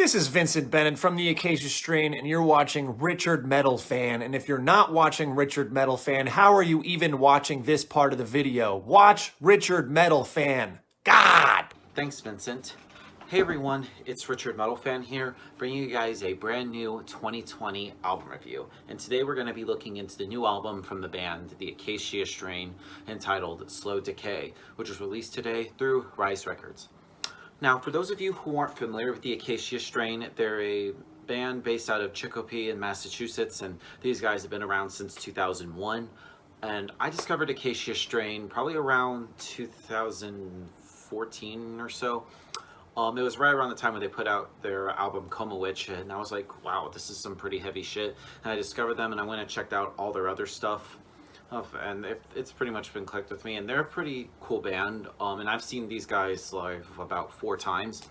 This is Vincent Bennett from the Acacia Strain, and you're watching Richard Metal Fan. And if you're not watching Richard Metal Fan, how are you even watching this part of the video? Watch Richard Metal Fan. God! Thanks, Vincent. Hey everyone, it's Richard Metal Fan here, bringing you guys a brand new 2020 album review. And today we're going to be looking into the new album from the band, the Acacia Strain, entitled Slow Decay, which was released today through Rise Records. Now, for those of you who aren't familiar with the Acacia Strain, they're a band based out of Chicopee in Massachusetts, and these guys have been around since 2001. And I discovered Acacia Strain probably around 2014 or so. It was right around the time when they put out their album Coma Witch, and I was like, wow, this is some pretty heavy shit. And I discovered them, and I went and checked out all their other stuff. And it's pretty much been clicked with me, and they're a pretty cool band. And I've seen these guys live about 4 times.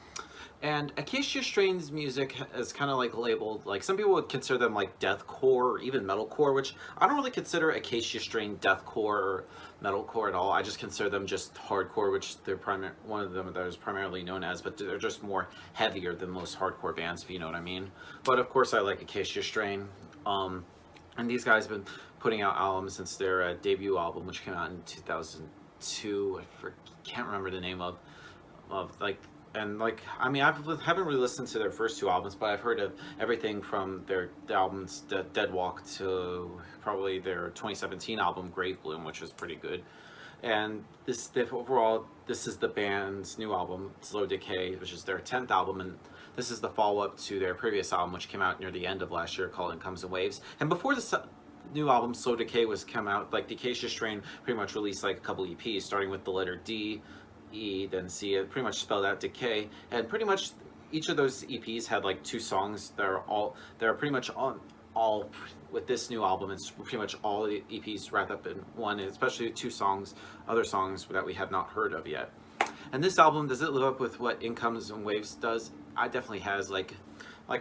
And Acacia Strain's music is kind of like labeled, like some people would consider them like deathcore or even metalcore, which I don't really consider Acacia Strain deathcore or metalcore at all. I just consider them just hardcore, which they're one of them that is primarily known as, but they're just more heavier than most hardcore bands, if you know what I mean. But of course I like Acacia Strain. And these guys have been putting out albums since their debut album, which came out in 2002. I can't remember the name of I haven't really listened to their first 2 albums, but I've heard of everything from the albums Dead Walk to probably their 2017 album Grave Bloom, which was pretty good. And overall, this is the band's new album, Slow Decay, which is their 10th album, and this is the follow-up to their previous album, which came out near the end of last year, called It Comes in Waves. And before this new album, Slow Decay, come out, like the Acacia Strain pretty much released like a couple EPs, starting with the letter D, E, then C. It pretty much spelled out Decay, and pretty much each of those EPs had like 2 songs. They're pretty much all with this new album. It's pretty much all the EPs wrapped up in one, and especially 2 other songs that we have not heard of yet. And this album, does it live up with what It Comes in Waves does? I definitely has. Like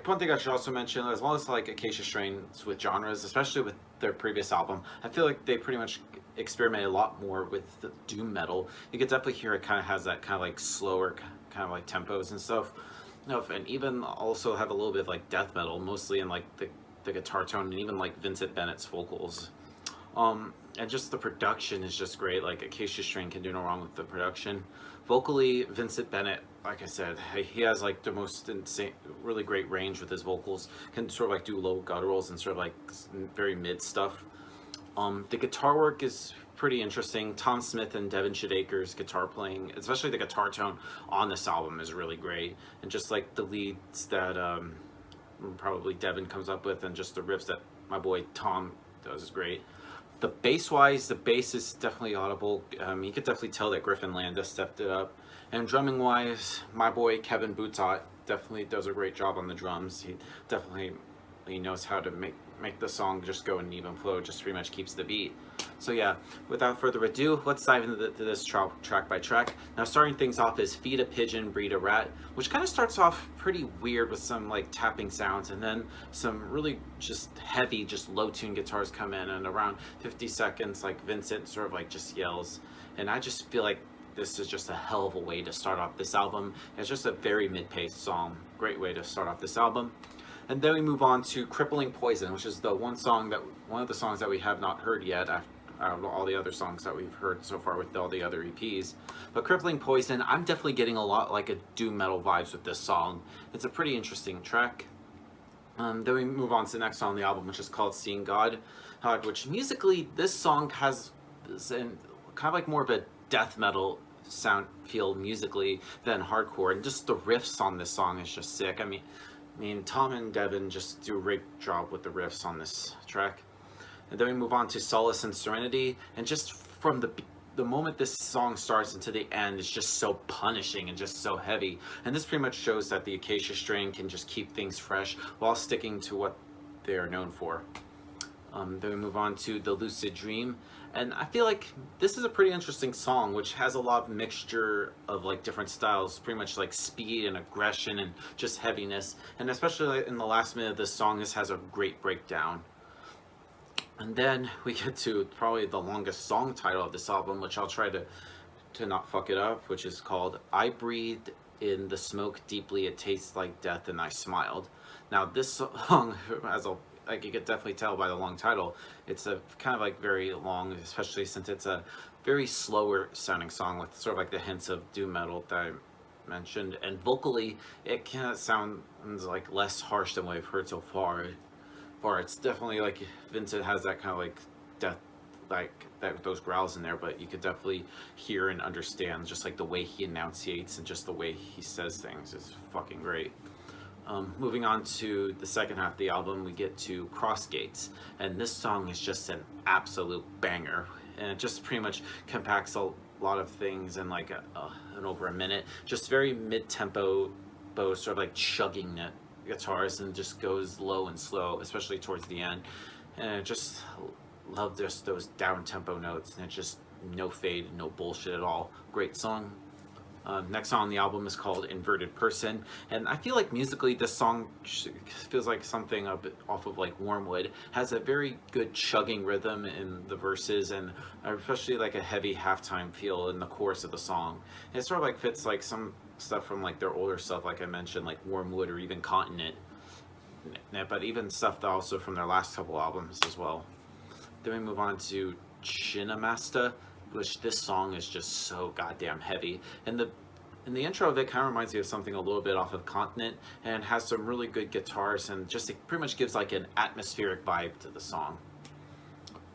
one thing I should also mention, as well as like Acacia Strains with genres, especially with their previous album, I feel like they pretty much experimented a lot more with the doom metal. You could definitely hear it kind of has that kind of like slower kind of like tempos and stuff. And even also have a little bit of like death metal, mostly in like the guitar tone, and even like Vincent Bennett's vocals. And just the production is just great. Like Acacia Strain can do no wrong with the production. Vocally, Vincent Bennett, like I said, he has like the most insane, really great range with his vocals. Can sort of like do low gutturals and sort of like very mid stuff. The guitar work is pretty interesting. Tom Smith and Devin Shodaker's guitar playing, especially the guitar tone on this album, is really great. And just like the leads that probably Devin comes up with, and just the riffs that my boy Tom does is great. The bass-wise, the bass is definitely audible. You could definitely tell that Griffin Landis stepped it up. And drumming-wise, my boy Kevin Boutot definitely does a great job on the drums. He knows how to make the song just go in an even flow, just pretty much keeps the beat. So yeah, without further ado, let's dive into this track by track. Now, starting things off is Feed a Pigeon, Breed a Rat, which kind of starts off pretty weird with some like tapping sounds, and then some really just heavy, just low tune guitars come in, and around 50 seconds, like Vincent sort of like just yells. And I just feel like this is just a hell of a way to start off this album. It's just a very mid-paced song. Great way to start off this album. And then we move on to Crippling Poison, which is the one of the songs that we have not heard yet out of all the other songs that we've heard so far with all the other EPs. But Crippling Poison, I'm definitely getting a lot like a doom metal vibes with this song. It's a pretty interesting track. Then we move on to the next song on the album, which is called Seeing God, which musically, this song has kind of like more of a death metal sound feel musically than hardcore, and just the riffs on this song is just sick. I mean, Tom and Devin just do a great job with the riffs on this track. And then we move on to Solace and Serenity, and just from the moment this song starts into the end, it's just so punishing and just so heavy. And this pretty much shows that the Acacia Strain can just keep things fresh while sticking to what they are known for. Then we move on to the Lucid Dream, and I feel like this is a pretty interesting song, which has a lot of mixture of like different styles, pretty much like speed and aggression and just heaviness. And especially in the last minute of this song, this has a great breakdown. And then we get to probably the longest song title of this album, which I'll try to not fuck it up, which is called I Breathed in the smoke deeply, it tastes like death, and I smiled. Now this song, like you could definitely tell by the long title, it's a kind of like very long, especially since it's a very slower sounding song with sort of like the hints of doom metal that I mentioned, and vocally it kind of sounds like less harsh than what I've heard so far. It's definitely like Vincent has that kind of like death, like that, those growls in there, but you could definitely hear and understand just like the way he enunciates and just the way he says things is fucking great. Moving on to the second half of the album, we get to Cross Gates, and this song is just an absolute banger, and it just pretty much compacts a lot of things in like in over a minute. Just very mid-tempo, sort of like chugging guitars, and just goes low and slow, especially towards the end. And I just love just those down-tempo notes, and it's just no fade, no bullshit at all. Great song. Next song on the album is called Inverted Person, and I feel like musically this song feels like something a bit off of like Wormwood. Has a very good chugging rhythm in the verses, and especially like a heavy halftime feel in the chorus of the song. It sort of like fits like some stuff from like their older stuff, like I mentioned, like Wormwood or even Continent, but even stuff that also from their last couple albums as well. Then we move on to Chinamaster, which this song is just so goddamn heavy, and the intro of it kind of reminds me of something a little bit off of Continent, and has some really good guitars, and just it pretty much gives like an atmospheric vibe to the song.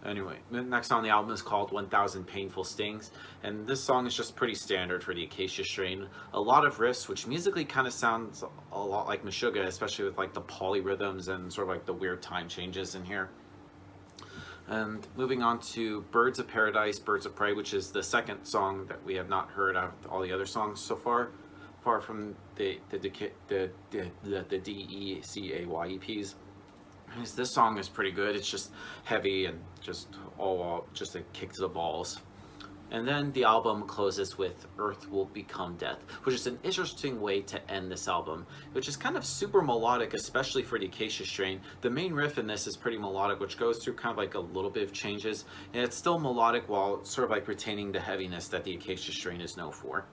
Anyway, the next song on the album is called 1000 Painful Stings, and this song is just pretty standard for the Acacia strain. A lot of riffs, which musically kind of sounds a lot like Meshuggah, especially with like the polyrhythms and sort of like the weird time changes in here. And moving on to Birds of Paradise, Birds of Prey, which is the second song that we have not heard out of all the other songs so far from the Decay EPs. This song is pretty good. It's just heavy and just just a kick to the balls. And then the album closes with Earth Will Become Death, which is an interesting way to end this album, which is kind of super melodic, especially for the Acacia strain. The main riff in this is pretty melodic, which goes through kind of like a little bit of changes, and it's still melodic while sort of like retaining the heaviness that the Acacia strain is known for,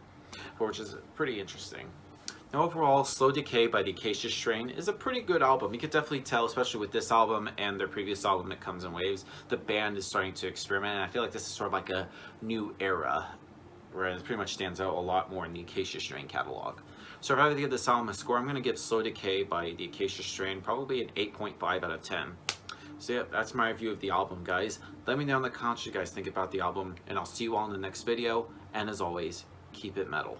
which is pretty interesting. Now overall, Slow Decay by the Acacia strain is a pretty good album. You could definitely tell, especially with this album and their previous album, It Comes in Waves, the band is starting to experiment, and I feel like this is sort of like a new era, where it pretty much stands out a lot more in the Acacia strain catalog. So if I were to give this album a score, I'm going to give Slow Decay by the Acacia strain probably an 8.5 out of 10. So yeah, that's my review of the album, guys. Let me know in the comments what you guys think about the album, and I'll see you all in the next video, and as always, keep it metal.